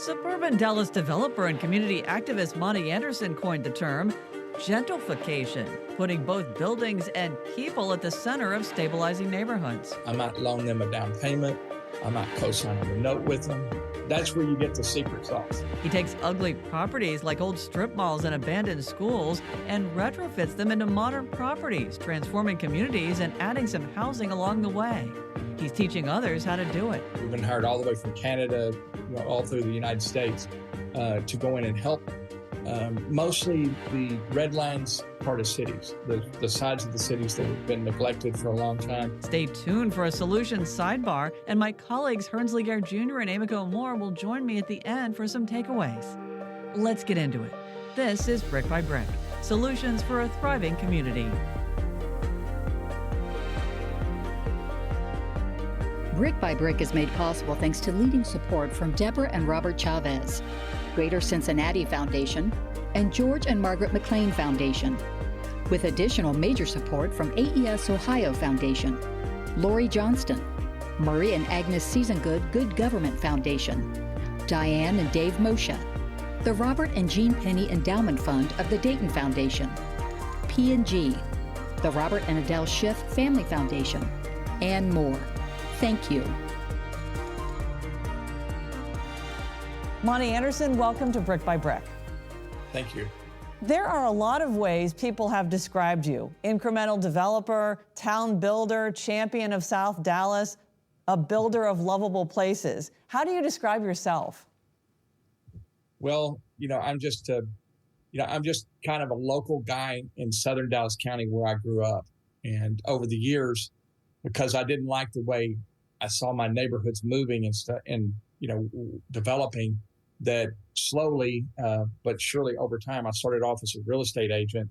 Suburban Dallas developer and community activist Monte Anderson coined the term gentlefication, putting both buildings and people at the center of stabilizing neighborhoods. I might loan them a down payment. I might co-sign on a note with them. That's where you get the secret sauce. He takes ugly properties like old strip malls and abandoned schools and retrofits them into modern properties, transforming communities and adding some housing along the way. He's teaching others how to do it. We've been hired all the way from Canada, all through the United States, to go in and help mostly the red lines part of cities, the sides of the cities that have been neglected for a long time. Stay tuned for a solutions sidebar, and my colleagues Hernsley-Gare Jr. and Amiko Moore will join me at the end for some takeaways. Let's get into it. This is Brick by Brick, solutions for a thriving community. Brick by Brick is made possible thanks to leading support from Deborah and Robert Chavez, Greater Cincinnati Foundation, and George and Margaret McLean Foundation, with additional major support from AES Ohio Foundation, Lori Johnston, Murray and Agnes Seasongood Good Government Foundation, Diane and Dave Moshe, the Robert and Jean Penny Endowment Fund of the Dayton Foundation, P&G, the Robert and Adele Schiff Family Foundation, and more. Thank you. Monte Anderson, welcome to Brick by Brick. Thank you. There are a lot of ways people have described you. Incremental developer, town builder, champion of South Dallas, a builder of lovable places. How do you describe yourself? Well, I'm just kind of a local guy in southern Dallas County where I grew up. And over the years, because I didn't like the way I saw my neighborhoods moving and developing, that slowly but surely over time, I started off as a real estate agent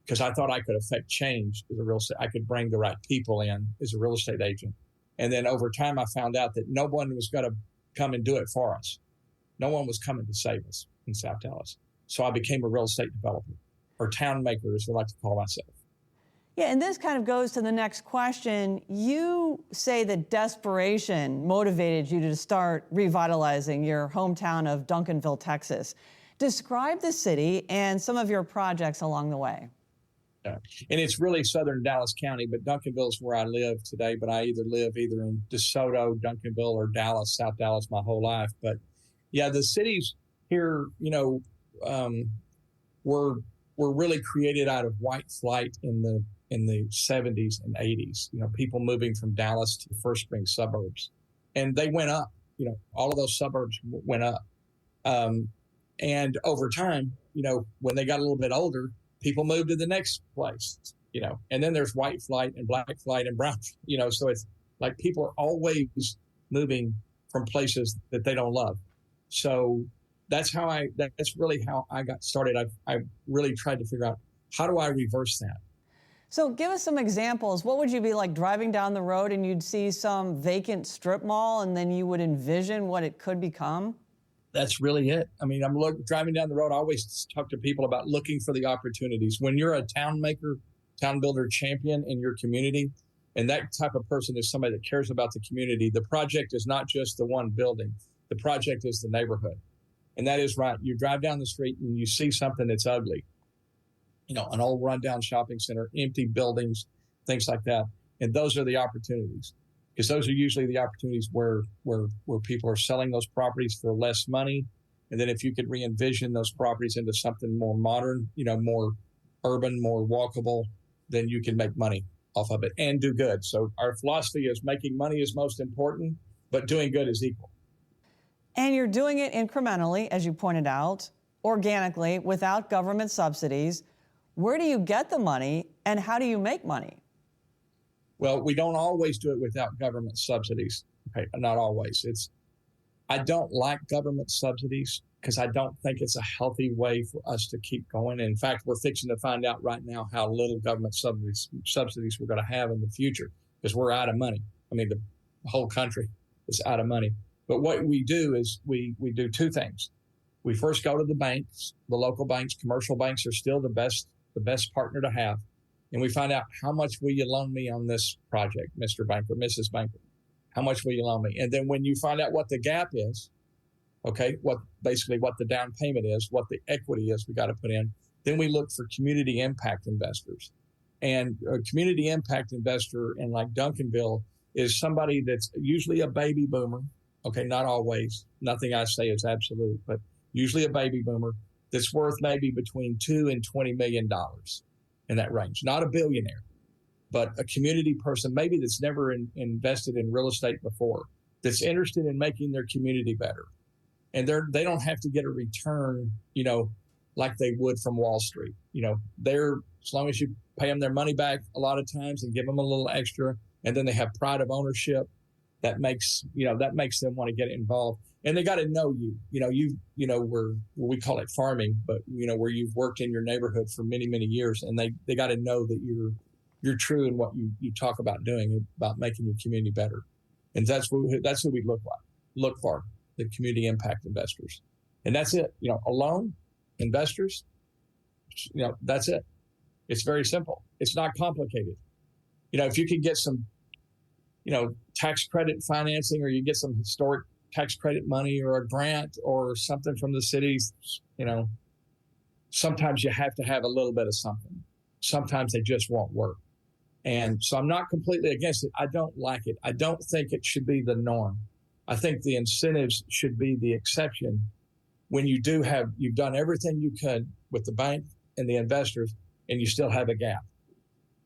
because I thought I could affect change as a real estate. I could bring the right people in as a real estate agent. And then over time, I found out that no one was going to come and do it for us. No one was coming to save us in South Dallas. So I became a real estate developer, or town maker, as I like to call myself. Yeah, and this kind of goes to the next question. You say that desperation motivated you to start revitalizing your hometown of Duncanville, Texas. Describe the city and some of your projects along the way. Yeah. And it's really southern Dallas County, but Duncanville is where I live today. But I live either in DeSoto, Duncanville, or Dallas, South Dallas, my whole life. But yeah, the cities here, were really created out of white flight in the 70s and 80s, people moving from Dallas to the first spring suburbs. And they went up, all of those suburbs went up. And over time, when they got a little bit older, people moved to the next place, and then there's white flight and black flight and brown, so it's like people are always moving from places that they don't love. So that's really how I got started. I really tried to figure out, how do I reverse that? So give us some examples. What would you be like driving down the road and you'd see some vacant strip mall and then you would envision what it could become? That's really it. I mean, I'm driving down the road. I always talk to people about looking for the opportunities. When you're a town maker, town builder champion in your community, and that type of person is somebody that cares about the community, the project is not just the one building. The project is the neighborhood. And that is right. You drive down the street and you see something that's ugly. An old rundown shopping center, empty buildings, things like that. And those are the opportunities, because those are usually the opportunities where people are selling those properties for less money. And then if you could re-envision those properties into something more modern, more urban, more walkable, then you can make money off of it and do good. So our philosophy is making money is most important, but doing good is equal. And you're doing it incrementally, as you pointed out, organically, without government subsidies. Where do you get the money and how do you make money? Well, we don't always do it without government subsidies. Okay, not always. I don't like government subsidies because I don't think it's a healthy way for us to keep going. In fact, we're fixing to find out right now how little government subsidies we're going to have in the future, because we're out of money. I mean, the whole country is out of money. But what we do is we do two things. We first go to the banks, the local banks. Commercial banks are still the best partner to have. And we find out, how much will you loan me on this project, Mr. Banker, Mrs. Banker? How much will you loan me? And then when you find out what the gap is, Okay, what the down payment is, what the equity is we got to put in. Then we look for community impact investors. And a community impact investor in like Duncanville is somebody that's usually a baby boomer. Okay, not always. Nothing I say is absolute, but usually a baby boomer that's worth maybe between $2 and $20 million in that range. Not a billionaire, but a community person, maybe that's never invested in real estate before, that's interested in making their community better. And they don't have to get a return, like they would from Wall Street. As long as you pay them their money back a lot of times and give them a little extra, and then they have pride of ownership, that makes them want to get involved. And they got to know you. Where we call it farming, but where you've worked in your neighborhood for many, many years, and they got to know that you're true in what you talk about doing, about making your community better. And that's who we look for, the community impact investors. And that's it. Alone investors, that's it. It's very simple. It's not complicated. If you could get some, tax credit financing, or you get some historic tax credit money or a grant or something from the cities, sometimes you have to have a little bit of something. Sometimes they just won't work. And so I'm not completely against it. I don't like it. I don't think it should be the norm. I think the incentives should be the exception when you've done everything you could with the bank and the investors, and you still have a gap.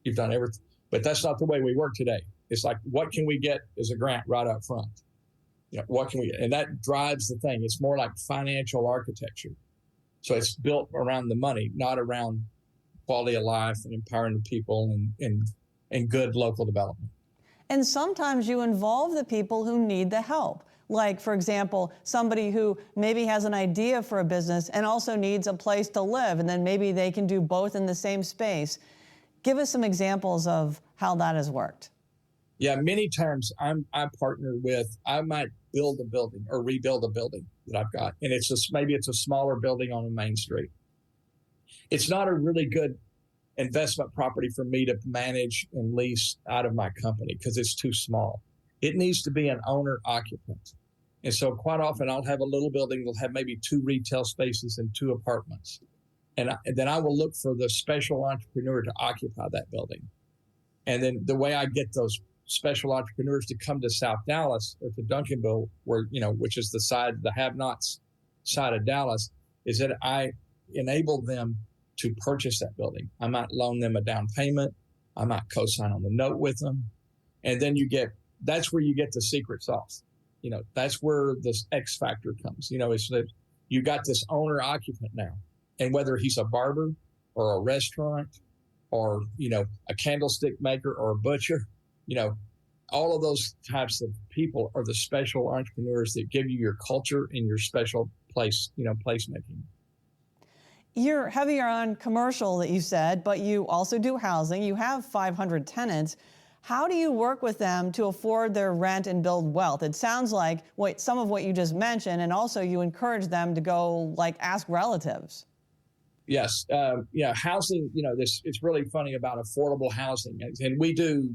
You've done everything. But that's not the way we work today. It's like, what can we get as a grant right up front? What can we get? And that drives the thing. It's more like financial architecture. So it's built around the money, not around quality of life and empowering the people and good local development. And sometimes you involve the people who need the help. Like, for example, somebody who maybe has an idea for a business and also needs a place to live, and then maybe they can do both in the same space. Give us some examples of how that has worked. Yeah, many times I might build a building or rebuild a building that I've got. And maybe it's a smaller building on a main street. It's not a really good investment property for me to manage and lease out of my company because it's too small. It needs to be an owner occupant. And so quite often I'll have a little building that'll have maybe 2 retail spaces and 2 apartments. And then I will look for the special entrepreneur to occupy that building. And then the way I get those special entrepreneurs to come to South Dallas or to Duncanville, which is the have-nots side of Dallas, is that I enable them to purchase that building. I might loan them a down payment. I might co-sign on the note with them. And then that's where you get the secret sauce. That's where this X factor comes. It's that you got this owner occupant now. And whether he's a barber or a restaurant or, a candlestick maker or a butcher, all of those types of people are the special entrepreneurs that give you your culture and your special placemaking. You're heavier on commercial, that you said, but you also do housing. You have 500 tenants. How do you work with them to afford their rent and build wealth? It sounds like some of what you just mentioned, and also you encourage them to go ask relatives. Yes. Housing, it's really funny about affordable housing. And we do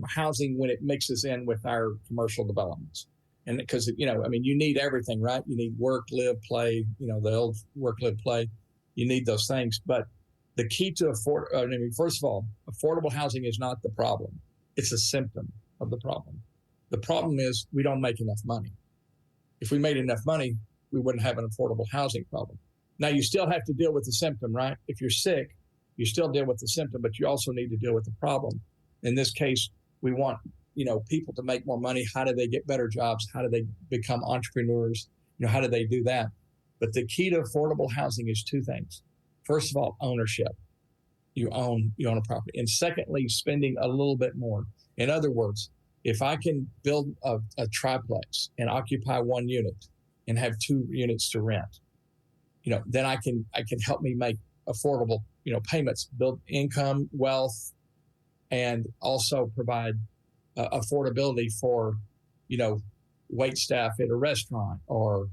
housing when it mixes in with our commercial developments. And because, you need everything, right? You need work, live, play, the old work, live, play. You need those things. But the key to first of all, affordable housing is not the problem. It's a symptom of the problem. The problem is we don't make enough money. If we made enough money, we wouldn't have an affordable housing problem. Now, you still have to deal with the symptom, right? If you're sick, you still deal with the symptom, but you also need to deal with the problem. In this case, we want, people to make more money. How do they get better jobs? How do they become entrepreneurs? How do they do that? But the key to affordable housing is 2 things. First of all, ownership. You own a property. And secondly, spending a little bit more. In other words, if I can build a triplex and occupy 1 unit and have 2 units to rent, then I can help me make affordable, payments, build income, wealth, and also provide affordability for, wait staff at a restaurant or,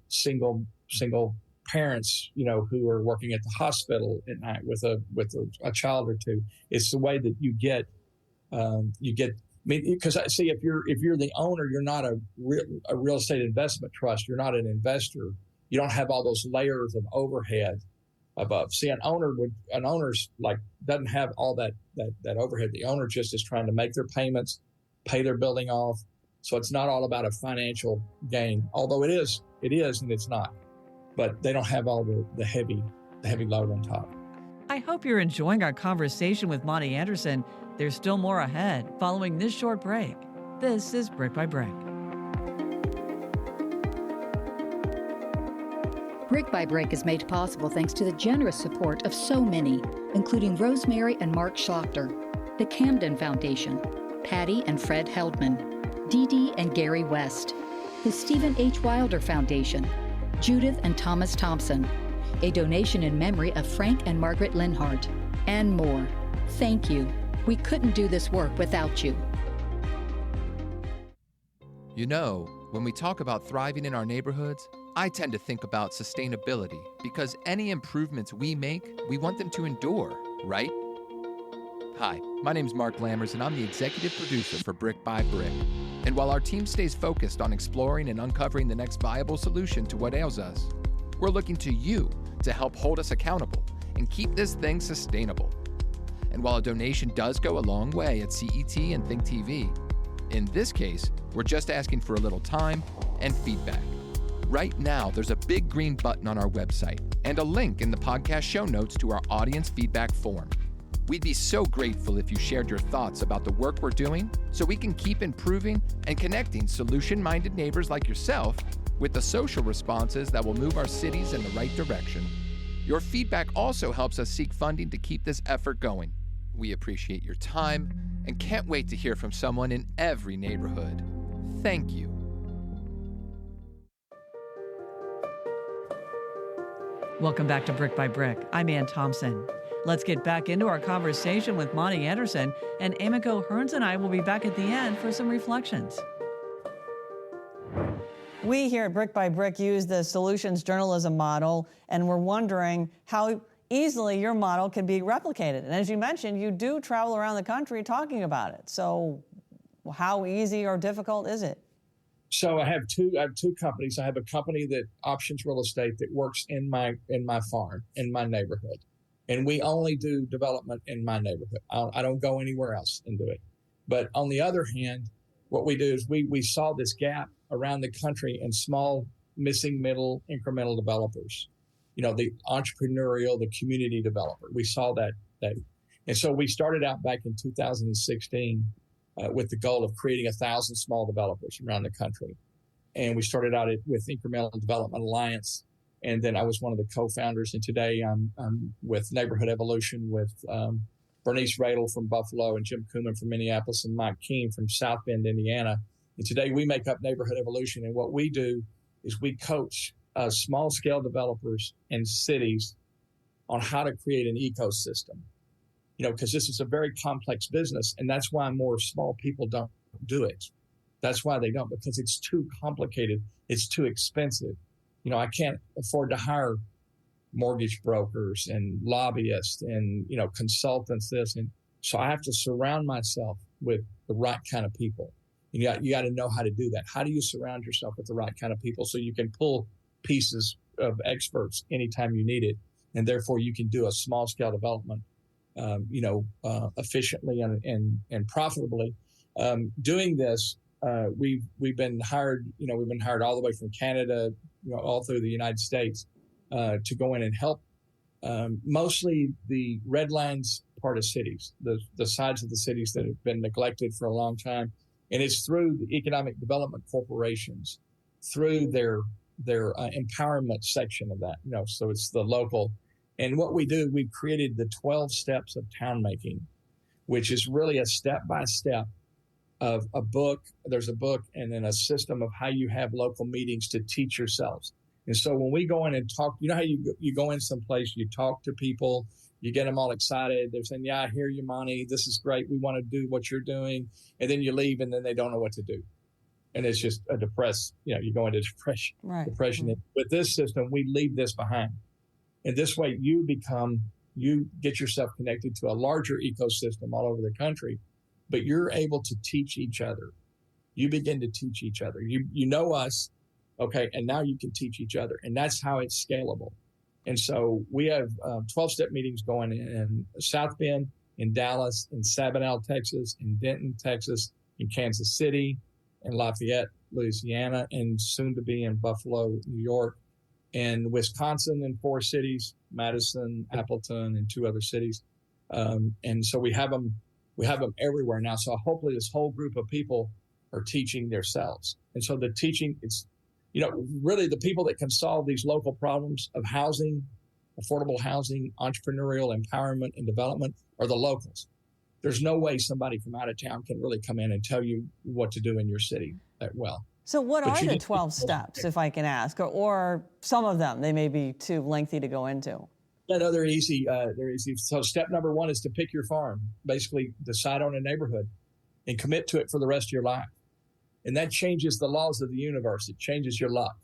single parents, who are working at the hospital at night with a child or 2. It's the way that you get mean, because I see if you're the owner, you're not a real estate investment trust. You're not an investor. You don't have all those layers of overhead above. See, an owner's like doesn't have all that overhead. The owner just is trying to make their payments, pay their building off. So it's not all about a financial gain, although it is and it's not. But they don't have all the heavy load on top. I hope you're enjoying our conversation with Monte Anderson. There's still more ahead following this short break. This is Brick by Brick. Brick by Brick is made possible thanks to the generous support of so many, including Rosemary and Mark Schlachter, the Camden Foundation, Patty and Fred Heldman, Dee Dee and Gary West, the Stephen H. Wilder Foundation, Judith and Thomas Thompson, a donation in memory of Frank and Margaret Linhart, and more. Thank you. We couldn't do this work without you. You know, when we talk about thriving in our neighborhoods, I tend to think about sustainability because any improvements we make, we want them to endure, right? Hi, my name's Mark Lammers and I'm the executive producer for Brick by Brick. And while our team stays focused on exploring and uncovering the next viable solution to what ails us, we're looking to you to help hold us accountable and keep this thing sustainable. And while a donation does go a long way at CET and Think TV, in this case, we're just asking for a little time and feedback. Right now, there's a big green button on our website and a link in the podcast show notes to our audience feedback form. We'd be so grateful if you shared your thoughts about the work we're doing so we can keep improving and connecting solution-minded neighbors like yourself with the social responses that will move our cities in the right direction. Your feedback also helps us seek funding to keep this effort going. We appreciate your time and can't wait to hear from someone in every neighborhood. Thank you. Welcome back to Brick by Brick. I'm Ann Thompson. Let's get back into our conversation with Monte Anderson, and Emiko Hearns and I will be back at the end for some reflections. We here at Brick by Brick use the solutions journalism model, and we're wondering how easily your model can be replicated. And as you mentioned, you do travel around the country talking about it. So how easy or difficult is it? So I have two companies. I have a company that options real estate that works in my farm, in my neighborhood. And we only do development in my neighborhood. I don't go anywhere else and do it. But on the other hand, what we do is we saw this gap around the country in small, missing middle, incremental developers. You know, the entrepreneurial, the community developer. We saw that. And so we started out back in 2016 with the goal of creating 1,000 small developers around the country. And we started out with Incremental Development Alliance. And then I was one of the co-founders. And today I'm with Neighborhood Evolution with Bernice Radel from Buffalo and Jim Kuhlman from Minneapolis and Mike Keene from South Bend, Indiana. And today we make up Neighborhood Evolution. And what we do is we coach small scale developers in cities on how to create an ecosystem. You know, because this is a very complex business, and that's why more small people don't do it. That's why they don't, because it's too complicated. It's too expensive. You know, I can't afford to hire mortgage brokers and lobbyists and, you know, consultants, this. And so I have to surround myself with the right kind of people. You got to know how to do that. How do you surround yourself with the right kind of people so you can pull pieces of experts anytime you need it, and therefore you can do a small scale development efficiently and profitably. Doing this, we've been hired. You know, we've been hired all the way from Canada, you know, all through the United States, to go in and help mostly the red lines part of cities, the sides of the cities that have been neglected for a long time, and it's through the economic development corporations, through their empowerment section of that. You know, so it's the local. And what we do, we've created the 12 steps of town making, which is really a step-by-step of a book. There's a book and then a system of how you have local meetings to teach yourselves. And so when we go in and talk, you know how you go in someplace, you talk to people, you get them all excited. They're saying, yeah, I hear you, Monty. This is great. We want to do what you're doing. And then you leave and then they don't know what to do. And it's just a depressed, you know, you go into depression. Right. Depression. With this system, we leave this behind. And this way you get yourself connected to a larger ecosystem all over the country but you're able to teach each other. You begin to teach each other. You know us, okay, and now you can teach each other, and that's how it's scalable. And so we have 12-step meetings going in South Bend, in Dallas, in Sabinal, Texas, in Denton, Texas, in Kansas City, in Lafayette, Louisiana, and soon to be in Buffalo, New York, and Wisconsin in 4 cities, Madison, Appleton, and 2 other cities. And so we have them everywhere now. So hopefully this whole group of people are teaching themselves. And so the teaching, it's, really the people that can solve these local problems of housing, affordable housing, entrepreneurial empowerment and development are the locals. There's no way somebody from out of town can really come in and tell you what to do in your city that well. So what are the 12 steps, if I can ask, or some of them? They may be too lengthy to go into. No, they're easy. They're easy. So step number 1 is to pick your farm. Basically, decide on a neighborhood and commit to it for the rest of your life. And that changes the laws of the universe. It changes your luck.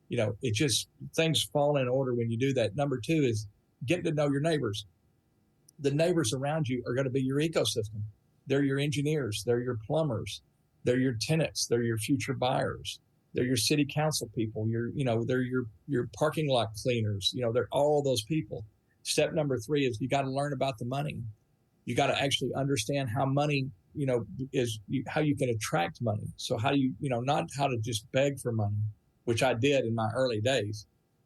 It just, things fall in order when you do that. Number 2 is getting to know your neighbors. The neighbors around you are going to be your ecosystem. They're your engineers. They're your plumbers. They're your tenants. They're your future buyers. They're your city council people. They're your parking lot cleaners. They're all those people. Step number 3 is you got to learn about the money. You got to actually understand how money, how you can attract money. So how do you, not how to just beg for money, which I did in my early days,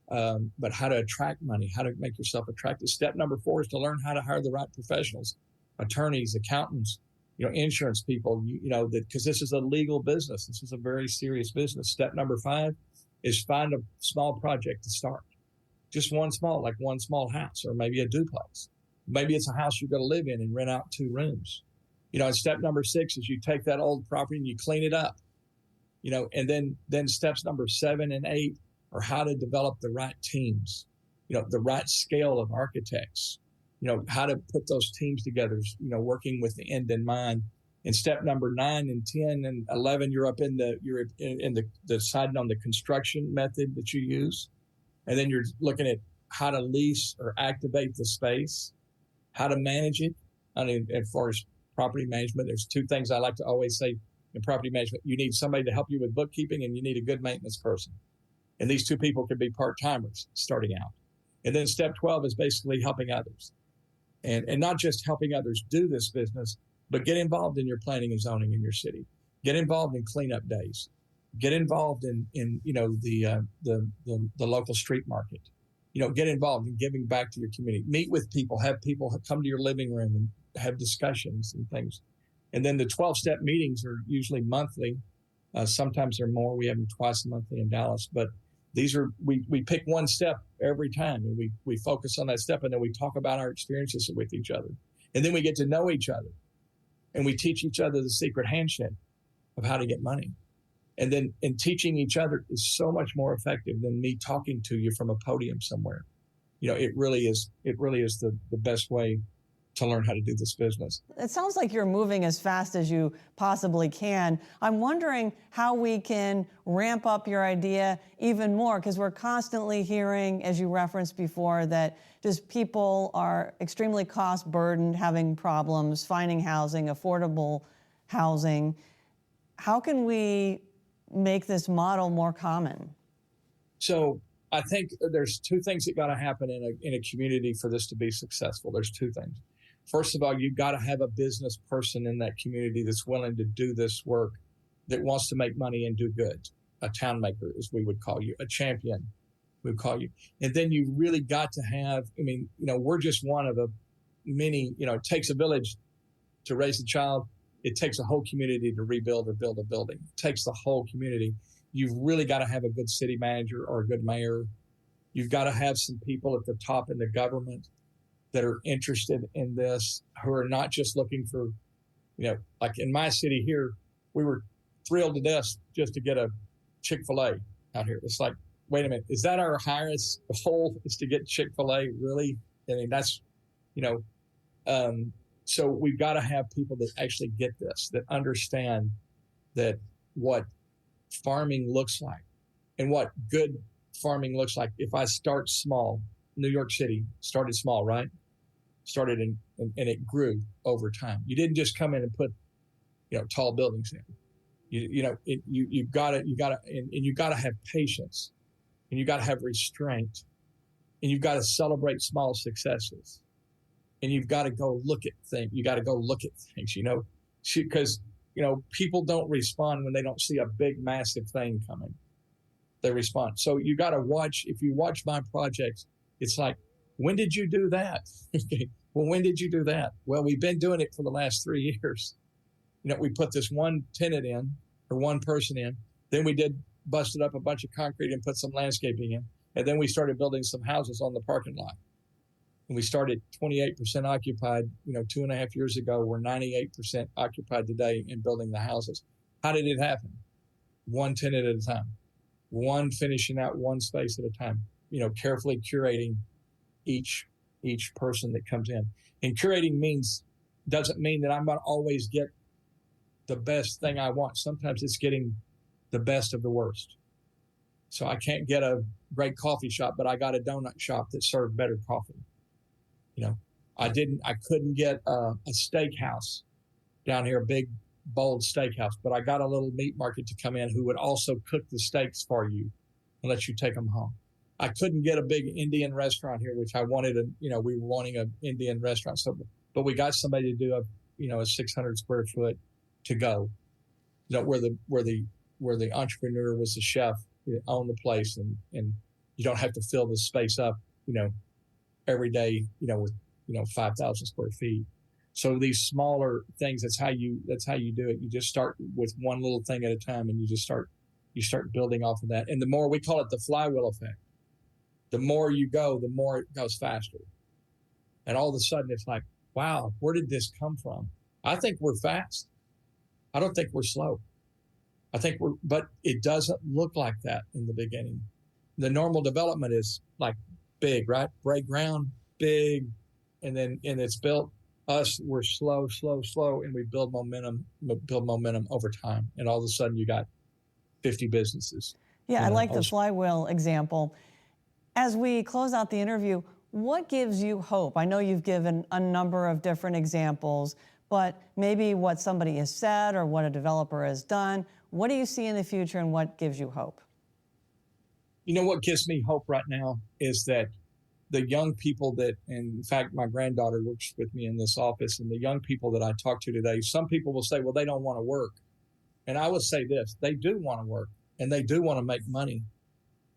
but how to attract money, how to make yourself attractive. Step number 4 is to learn how to hire the right professionals, attorneys, accountants, insurance people, because this is a legal business. This is a very serious business. Step number 5 is find a small project to start. Just one small house, or maybe a duplex. Maybe it's a house you're going to live in and rent out 2 rooms. And step number 6 is you take that old property and you clean it up. And then steps number 7 and 8 are how to develop the right teams, the right scale of architects, how to put those teams together, working with the end in mind. And step number 9 and 10 and 11, you're in the deciding on the construction method that you use. And then you're looking at how to lease or activate the space, how to manage it. As far as property management, there's 2 things I like to always say in property management. You need somebody to help you with bookkeeping, and you need a good maintenance person. And these 2 people can be part-timers starting out. And then step 12 is basically helping others. And not just helping others do this business, but get involved in your planning and zoning in your city. Get involved in cleanup days. Get involved in the local street market. Get involved in giving back to your community. Meet with people. Have people come to your living room and have discussions and things. And then the 12-step meetings are usually monthly. Sometimes they're more. We have them twice monthly in Dallas. But these are we pick one step every time, and we focus on that step, and then we talk about our experiences with each other. And then we get to know each other, and we teach each other the secret handshake of how to get money. And then teaching each other is so much more effective than me talking to you from a podium somewhere. It really is the best way to learn how to do this business. It sounds like you're moving as fast as you possibly can. I'm wondering how we can ramp up your idea even more, because we're constantly hearing, as you referenced before, that just people are extremely cost burdened, having problems finding housing, affordable housing. How can we make this model more common? So I think there's 2 things that got to happen in a community for this to be successful. There's 2 things. First of all, you've got to have a business person in that community that's willing to do this work, that wants to make money and do good. A town maker, as we would call you, a champion, we would call you. And then you really got to have, we're just one of a many, it takes a village to raise a child. It takes a whole community to rebuild or build a building. It takes the whole community. You've really got to have a good city manager or a good mayor. You've got to have some people at the top in the government that are interested in this, who are not just looking for, like in my city here, we were thrilled to death just to get a Chick-fil-A out here. It's like, wait a minute, is that our highest goal, is to get Chick-fil-A? Really? That's, so we've got to have people that actually get this, that understand that what farming looks like and what good farming looks like. If I start small, New York City started small, right? Started and it grew over time. You didn't just come in and put tall buildings in. You gotta have patience, and you gotta have restraint, and you've got to celebrate small successes, and you've got to go look at things. You got to go look at things, because people don't respond when they don't see a big, massive thing coming. They respond. So you got to watch. If you watch my projects, it's like, when did you do that? Okay. Well, when did you do that? Well, we've been doing it for the last 3 years. We put this one tenant in, or one person in. Then we busted up a bunch of concrete and put some landscaping in. And then we started building some houses on the parking lot. And we started 28% occupied, 2.5 years ago. We're 98% occupied today in building the houses. How did it happen? One tenant at a time, one finishing out one space at a time, carefully curating each person that comes in. And curating doesn't mean that I'm going to always get the best thing I want. Sometimes it's getting the best of the worst. So I can't get a great coffee shop, but I got a donut shop that served better coffee. I couldn't get a steakhouse down here, a big, bold steakhouse, but I got a little meat market to come in who would also cook the steaks for you and let you take them home. I couldn't get a big Indian restaurant here, which I wanted. We were wanting an Indian restaurant. So, but we got somebody to do a 600 square foot to go, where the entrepreneur was the chef, owned the place, and you don't have to fill the space up, every day, with 5,000 square feet. So these smaller things, that's how you do it. You just start with one little thing at a time, and you start building off of that. And the more, we call it the flywheel effect. The more you go, the more it goes faster. And all of a sudden it's like, wow, where did this come from? I think we're fast. I don't think we're slow. But it doesn't look like that in the beginning. The normal development is like big, right? Break ground, big, and it's built. Us, we're slow, and we build momentum over time. And all of a sudden you got 50 businesses. Yeah, I like the flywheel example. As we close out the interview, what gives you hope? I know you've given a number of different examples, but maybe what somebody has said or what a developer has done. What do you see in the future, and what gives you hope? What gives me hope right now is that the young people in fact, my granddaughter works with me in this office, and the young people that I talk to today, some people will say, well, they don't want to work. And I would say this, they do want to work, and they do want to make money,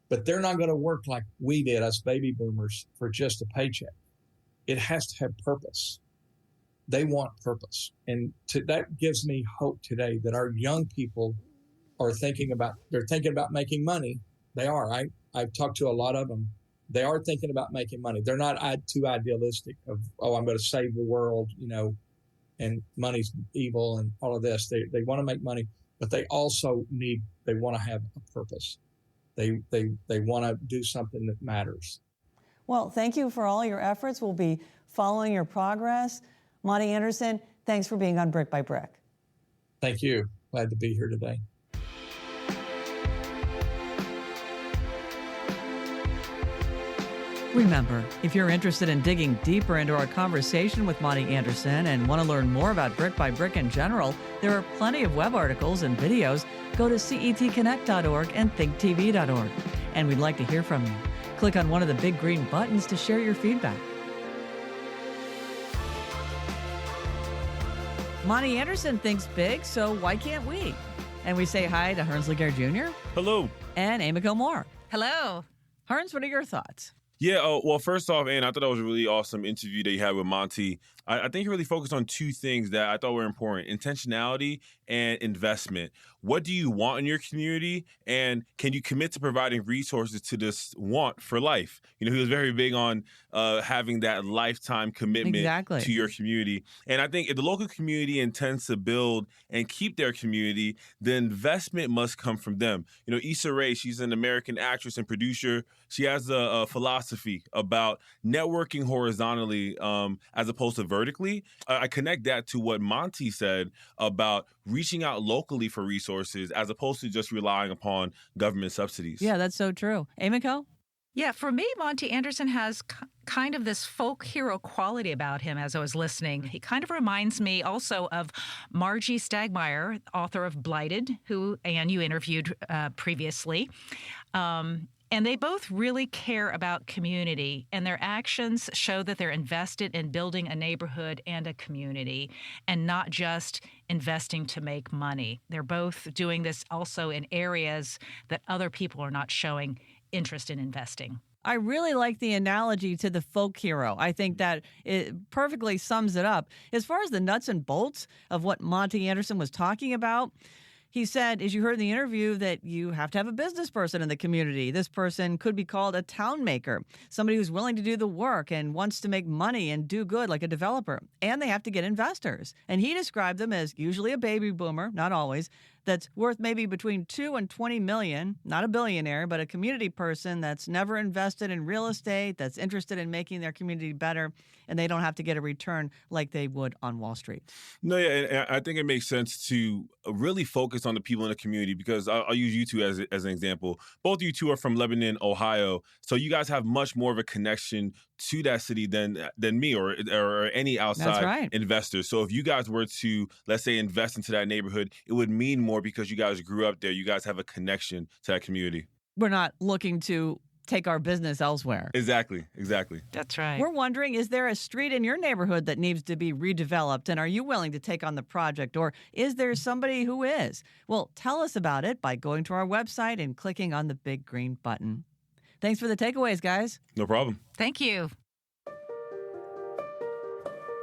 but they're not going to work like we did, us baby boomers, for just a paycheck. It has to have purpose. They want purpose. And that gives me hope today that our young people are thinking about making money. They are. I've talked to a lot of them. They are thinking about making money. They're not too idealistic of, I'm going to save the world, and money's evil and all of this. They want to make money, but they also they want to have a purpose. They want to do something that matters. Well, thank you for all your efforts. We'll be following your progress. Monte Anderson, thanks for being on Brick by Brick. Thank you. Glad to be here today. Remember, if you're interested in digging deeper into our conversation with Monte Anderson and want to learn more about Brick by Brick in general, there are plenty of web articles and videos. Go to cetconnect.org and thinktv.org. And we'd like to hear from you. Click on one of the big green buttons to share your feedback. Monte Anderson thinks big, so why can't we? And we say hi to Hearns Laguerre Jr. Hello. And Emiko Moore. Hello. Hearns, what are your thoughts? Yeah, well, first off, Ann, I thought that was a really awesome interview that you had with Monte. I think he really focused on two things that I thought were important: intentionality and investment. What do you want in your community, and can you commit to providing resources to this want for life? He was very big on having that lifetime commitment to your community. And I think if the local community intends to build and keep their community, the investment must come from them. Issa Rae, she's an American actress and producer. She has a philosophy about networking horizontally as opposed to vertically. I connect that to what Monte said about reaching out locally for resources as opposed to just relying upon government subsidies. Yeah, that's so true. Emiko? Yeah, for me, Monte Anderson has kind of this folk hero quality about him as I was listening. He kind of reminds me also of Margie Stagmeyer, author of Blighted, who Anne, you interviewed previously. And they both really care about community, and their actions show that they're invested in building a neighborhood and a community, and not just investing to make money. They're both doing this also in areas that other people are not showing interest in investing. I really like the analogy to the folk hero. I think that it perfectly sums it up. As far as the nuts and bolts of what Monte Anderson was talking about, he said, as you heard in the interview, that you have to have a business person in the community. This person could be called a town maker, somebody who's willing to do the work and wants to make money and do good like a developer. And they have to get investors. And he described them as usually a baby boomer, not always, that's worth maybe between 2 and 20 million, not a billionaire, but a community person that's never invested in real estate, that's interested in making their community better, and they don't have to get a return like they would on Wall Street. No, yeah, and I think it makes sense to really focus on the people in the community, because I'll use you two as an example. Both of you two are from Lebanon, Ohio, so you guys have much more of a connection to that city than me or any outside investors. So if you guys were to, let's say, invest into that neighborhood, it would mean more because you guys grew up there. You guys have a connection to that community. We're not looking to take our business elsewhere. Exactly. That's right. We're wondering, is there a street in your neighborhood that needs to be redeveloped, and are you willing to take on the project, or is there somebody who is? Well, tell us about it by going to our website and clicking on the big green button. Thanks for the takeaways, guys. No problem. Thank you.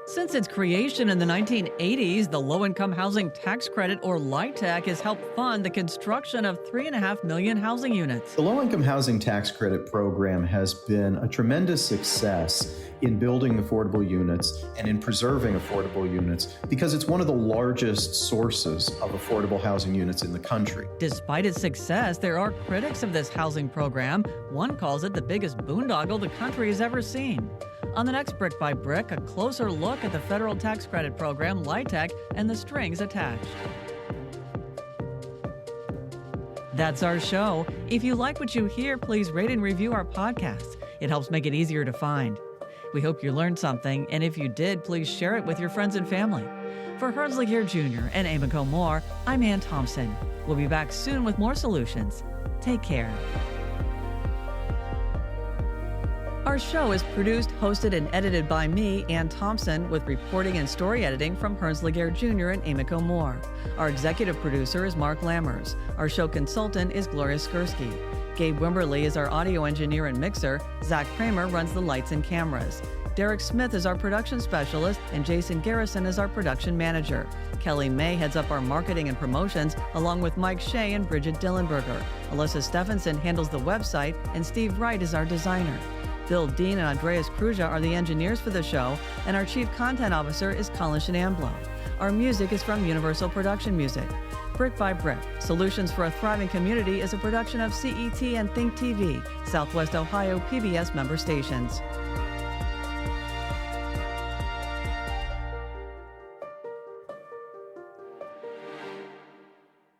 Since its creation in the 1980s, the Low-Income Housing Tax Credit, or LIHTC, has helped fund the construction of 3.5 million housing units. The Low-Income Housing Tax Credit program has been a tremendous success in building affordable units and in preserving affordable units because it's one of the largest sources of affordable housing units in the country. Despite its success, there are critics of this housing program. One calls it the biggest boondoggle the country has ever seen. On the next Brick by Brick, a closer look at the federal tax credit program, LIHTC, and the strings attached. That's our show. If you like what you hear, please rate and review our podcast. It helps make it easier to find. We hope you learned something, and if you did, please share it with your friends and family. For Hursley Gear Jr. and Emiko Moore, I'm Ann Thompson. We'll be back soon with more solutions. Take care. Our show is produced, hosted, and edited by me, Ann Thompson, with reporting and story editing from Hursley Gear Jr. and Emiko Moore. Our executive producer is Mark Lammers. Our show consultant is Gloria Skursky. Gabe Wimberly is our audio engineer and mixer. Zach Kramer runs the lights and cameras. Derek Smith is our production specialist, and Jason Garrison is our production manager. Kelly May heads up our marketing and promotions, along with Mike Shea and Bridget Dillenberger. Alyssa Stephenson handles the website, and Steve Wright is our designer. Bill Dean and Andreas Kruja are the engineers for the show, and our chief content officer is Colin Shenamblo. Our music is from Universal Production Music. Brick by Brick, Solutions for a Thriving Community is a production of CET and Think TV, Southwest Ohio PBS member stations.